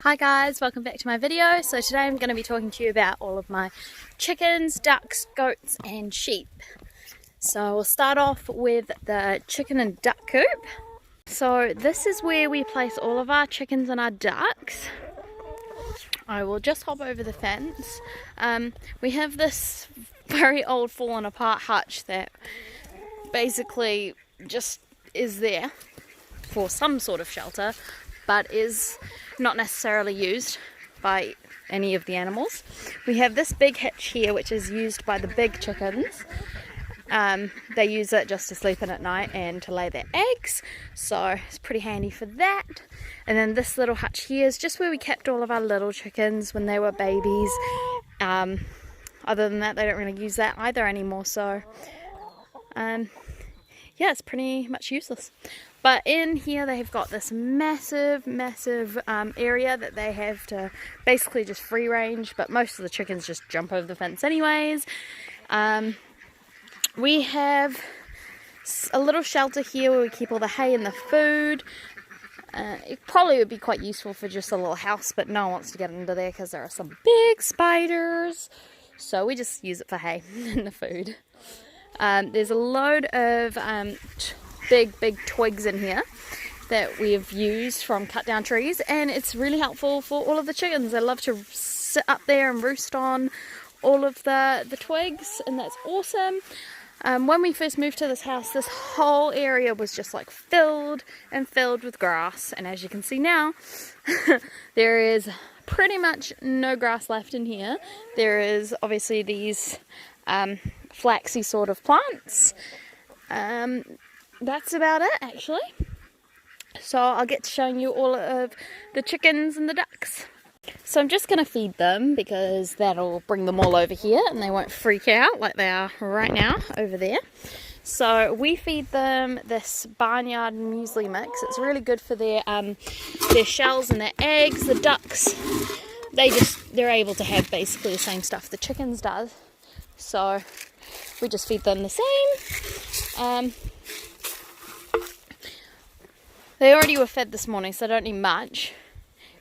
Hi guys, welcome back to my video. So today I'm going to be talking to you about all of my chickens, ducks, goats and sheep. So we'll start off with the chicken and duck coop. So this is where we place all of our chickens and our ducks. I will just hop over the fence. We have this very old fallen apart hutch that basically just is there for some sort of shelter, but is not necessarily used by any of the animals. We have this big hitch here which is used by the big chickens. They use it just to sleep in at night and to lay their eggs, so it's pretty handy for that. And then this little hutch here is just where we kept all of our little chickens when they were babies. Other than that, they don't really use that either anymore, so yeah, it's pretty much useless. But in here they have got this massive area that they have to basically just free range, but most of the chickens just jump over the fence anyways. We have a little shelter here where we keep all the hay and the food. It probably would be quite useful for just a little house, but no one wants to get under there because there are some big spiders. So we just use it for hay and the food. There's a load of big twigs in here that we've used from cut down trees, and it's really helpful for all of the chickens. They love to sit up there and roost on all of the twigs, and that's awesome. When we first moved to this house, this whole area was just like filled with grass, and as you can see now there is pretty much no grass left in here. There is obviously these flaxy sort of plants. That's about it actually. So I'll get to showing you all of the chickens and the ducks. So I'm just going to feed them because that'll bring them all over here and they won't freak out like they are right now over there. So we feed them this barnyard muesli mix. It's really good for their shells and their eggs. The ducks, they're able to have basically the same stuff the chickens does. So we just feed them the same. They already were fed this morning, so I don't need much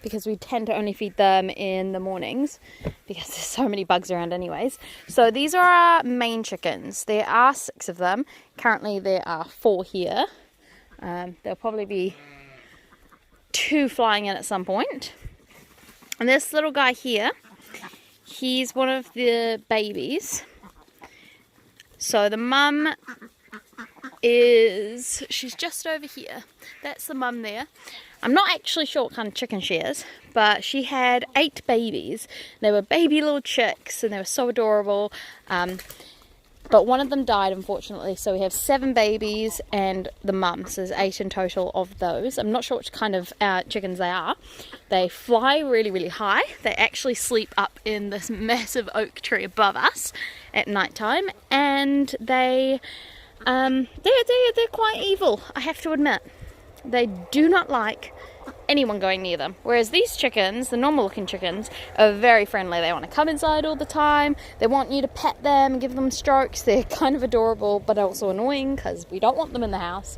because we tend to only feed them in the mornings because there's so many bugs around anyways. So these are our main chickens. There are 6 of them. Currently there are 4 here. There'll probably be 2 flying in at some point. And this little guy here, he's one of the babies. So the mum she's just over here. That's the mum there. I'm not actually sure what kind of chicken she is, but she had 8 babies. They were baby little chicks and they were so adorable. But one of them died unfortunately, so we have 7 babies and the mum, so there's 8 in total of those. I'm not sure which kind of chickens they are. They fly really high. They actually sleep up in this massive oak tree above us at night time, and they're quite evil, I have to admit. They do not like anyone going near them. Whereas these chickens, the normal looking chickens, are very friendly. They want to come inside all the time. They want you to pet them and give them strokes. They're kind of adorable but also annoying because we don't want them in the house.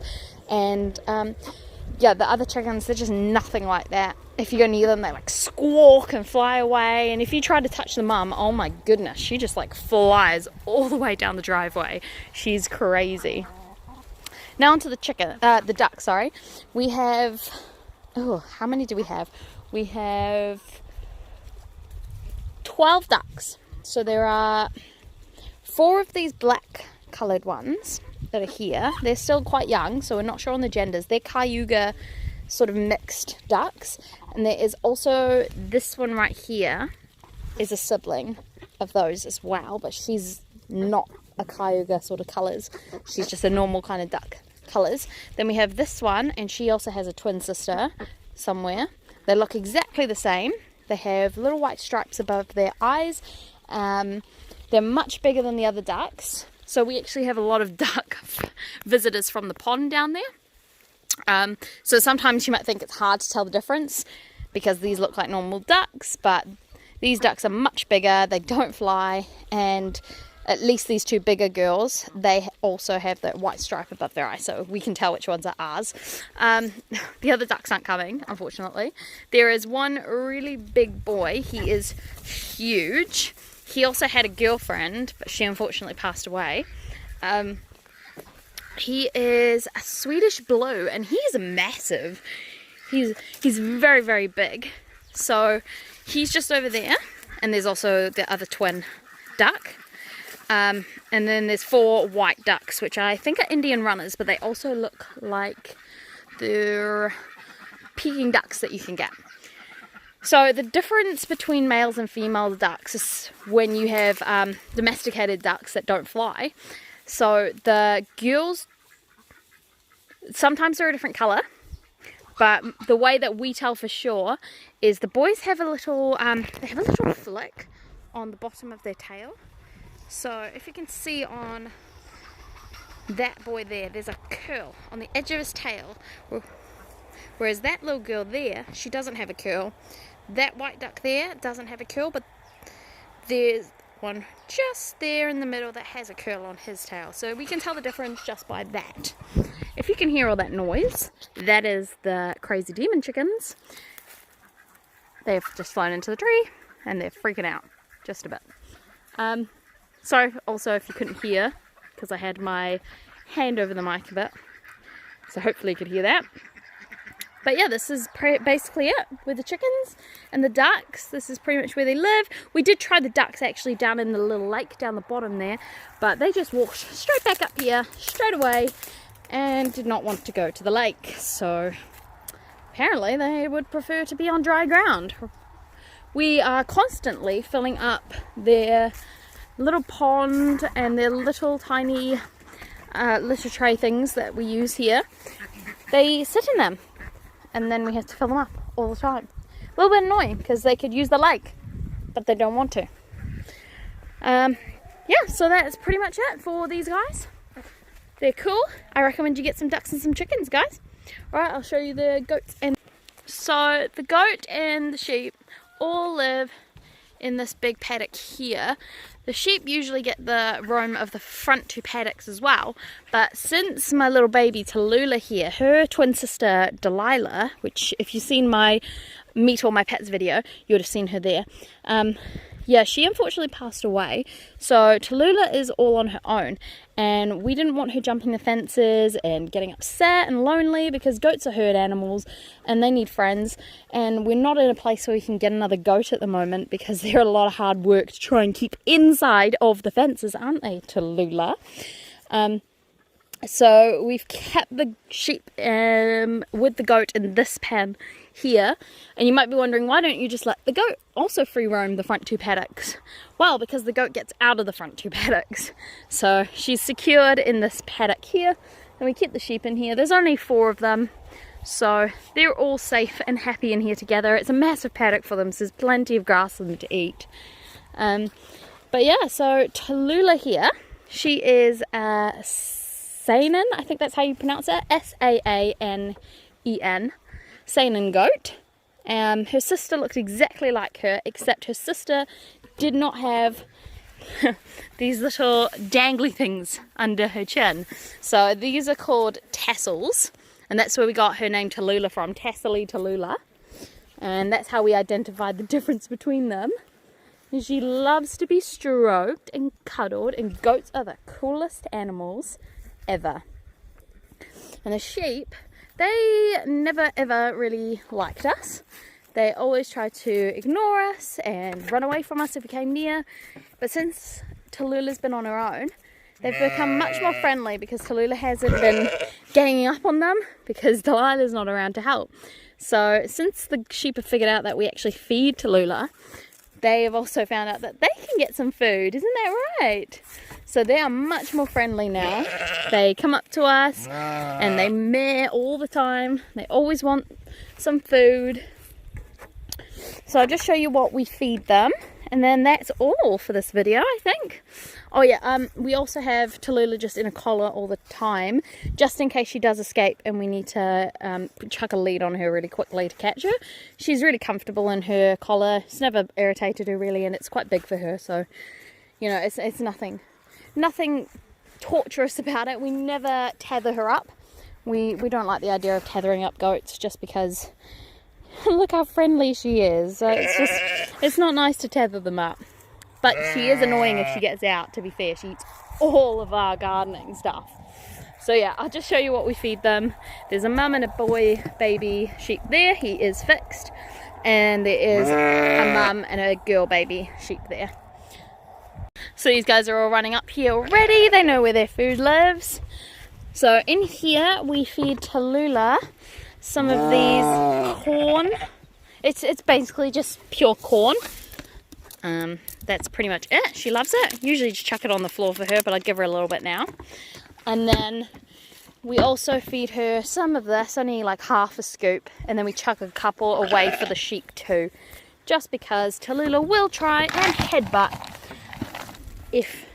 And yeah, the other chickens, they're just nothing like that. If you go near them, they like squawk and fly away. And if you try to touch the mum, oh my goodness, she just like flies all the way down the driveway. She's crazy. Now onto the duck, sorry. We have, how many do we have? We have 12 ducks. So there are 4 of these black coloured ones that are here. They're still quite young, so we're not sure on the genders. They're Cayuga sort of mixed ducks. And there is also this one right here is a sibling of those as well, but she's not a Cayuga sort of colours. She's just a normal kind of duck colours. Then we have this one, and she also has a twin sister somewhere. They look exactly the same. They have little white stripes above their eyes. They're much bigger than the other ducks. So we actually have a lot of duck visitors from the pond down there. So sometimes you might think it's hard to tell the difference because these look like normal ducks, but these ducks are much bigger. They don't fly, and at least these two bigger girls, they also have that white stripe above their eye, so we can tell which ones are ours. The other ducks aren't coming, unfortunately. There is one really big boy. He is huge. He also had a girlfriend, but she unfortunately passed away. He is a Swedish blue, and he is massive. He's very, very big. So he's just over there, and there's also the other twin duck. And then there's 4 white ducks, which I think are Indian runners, but they also look like they're Peking ducks that you can get. So the difference between males and female ducks is when you have domesticated ducks that don't fly. So the girls, sometimes they're a different colour, but the way that we tell for sure is the boys have a little, they have a little flick on the bottom of their tail. So if you can see on that boy there, there's a curl on the edge of his tail. Whereas that little girl there, she doesn't have a curl. That white duck there doesn't have a curl, but there's one just there in the middle that has a curl on his tail. So we can tell the difference just by that. If you can hear all that noise, that is the crazy demon chickens. They've just flown into the tree and they're freaking out just a bit. Sorry also if you couldn't hear, because I had my hand over the mic a bit, so hopefully you could hear that. But yeah, this is basically it with the chickens and the ducks. This is pretty much where they live. We did try the ducks actually down in the little lake down the bottom there, but they just walked straight back up here straight away and did not want to go to the lake. So apparently they would prefer to be on dry ground. We are constantly filling up their little pond and their little tiny litter tray things that we use here. They sit in them and then we have to fill them up all the time. A little bit annoying because they could use the lake, but they don't want to. Yeah, so that's pretty much it for these guys. They're cool. I recommend you get some ducks and some chickens, guys. Alright, I'll show you the goats. And so the goat and the sheep all live in this big paddock here. The sheep usually get the roam of the front 2 paddocks as well, but since my little baby Tallulah here, her twin sister Delilah, which if you've seen my Meet All My Pets video, you would have seen her there. Yeah, she unfortunately passed away, so Tallulah is all on her own, and we didn't want her jumping the fences and getting upset and lonely, because goats are herd animals and they need friends, and we're not in a place where we can get another goat at the moment because they're a lot of hard work to try and keep inside of the fences, aren't they, Tallulah? So we've kept the sheep with the goat in this pen here, and you might be wondering, why don't you just let the goat also free roam the front 2 paddocks? Well, because the goat gets out of the front 2 paddocks, so she's secured in this paddock here, and we keep the sheep in here. There's only 4 of them, so they're all safe and happy in here together. It's a massive paddock for them, so there's plenty of grass for them to eat. But yeah, so Tallulah here, she is a Saanen, I think that's how you pronounce it, Saanen, Saanen goat. Her sister looked exactly like her, except her sister did not have these little dangly things under her chin. So these are called tassels, and that's where we got her name Tallulah from, Tassely Tallulah. And that's how we identified the difference between them. And she loves to be stroked and cuddled, and goats are the coolest animals ever. And the sheep, they never ever really liked us. They always tried to ignore us and run away from us if we came near. But since Tallulah's been on her own, they've become much more friendly, because Tallulah hasn't been ganging up on them because Delilah's not around to help. So since the sheep have figured out that we actually feed Tallulah, they have also found out that they can get some food. Isn't that right? So they are much more friendly now. They come up to us and they meh all the time. They always want some food. So I'll just show you what we feed them, and then that's all for this video, I think. Oh yeah, we also have Tallulah just in a collar all the time, just in case she does escape and we need to chuck a lead on her really quickly to catch her. She's really comfortable in her collar. It's never irritated her really, and it's quite big for her, so you know, it's nothing nothing torturous about it. We never tether her up. We don't like the idea of tethering up goats just because look how friendly she is. So it's not nice to tether them up. But she is annoying if she gets out, to be fair. She eats all of our gardening stuff. So yeah, I'll just show you what we feed them. There's a mum and a boy baby sheep there. He is fixed. And there is a mum and a girl baby sheep there. So these guys are all running up here already. They know where their food lives. So in here we feed Tallulah some of these corn. It's basically just pure corn. That's pretty much it. She loves it. Usually just chuck it on the floor for her, but I'll give her a little bit now. And then we also feed her some of this, only like half a scoop, and then we chuck a couple away for the sheep too, just because Tallulah will try and headbutt if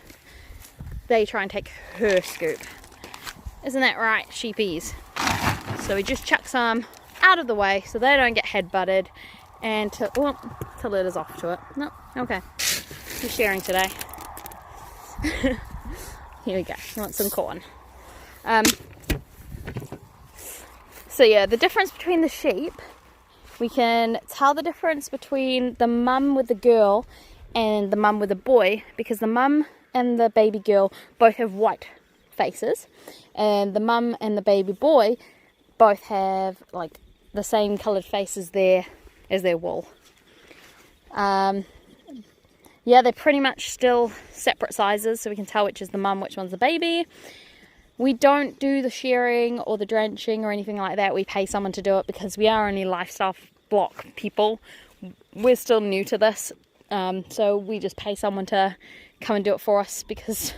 they try and take her scoop. Isn't that right, sheepies? So we just chuck some out of the way so they don't get headbutted. And Tallulah's off to it. No, okay. We're sharing today. Here we go. You want some corn? So yeah, the difference between the sheep, we can tell the difference between the mum with the girl and the mum with the boy, because the mum and the baby girl both have white faces, and the mum and the baby boy both have like the same coloured faces there as their wool. Yeah, they're pretty much still separate sizes, so we can tell which is the mum, which one's the baby. We don't do the shearing or the drenching or anything like that. We pay someone to do it because we are only lifestyle block people. We're still new to this, so we just pay someone to come and do it for us because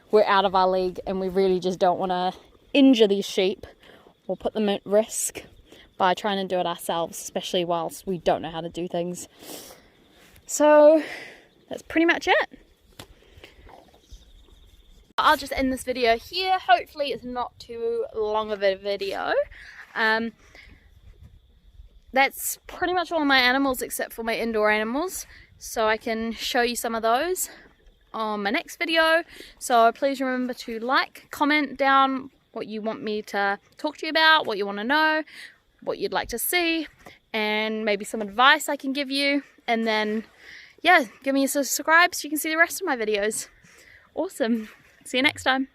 we're out of our league and we really just don't want to injure these sheep or put them at risk by trying to do it ourselves, especially whilst we don't know how to do things. So that's pretty much it. I'll just end this video here. Hopefully it's not too long of a video. That's pretty much all of my animals except for my indoor animals, so I can show you some of those on my next video. So please remember to like, comment down what you want me to talk to you about, what you want to know, what you'd like to see, and maybe some advice I can give you. And then yeah, give me a subscribe so you can see the rest of my videos. Awesome. See you next time.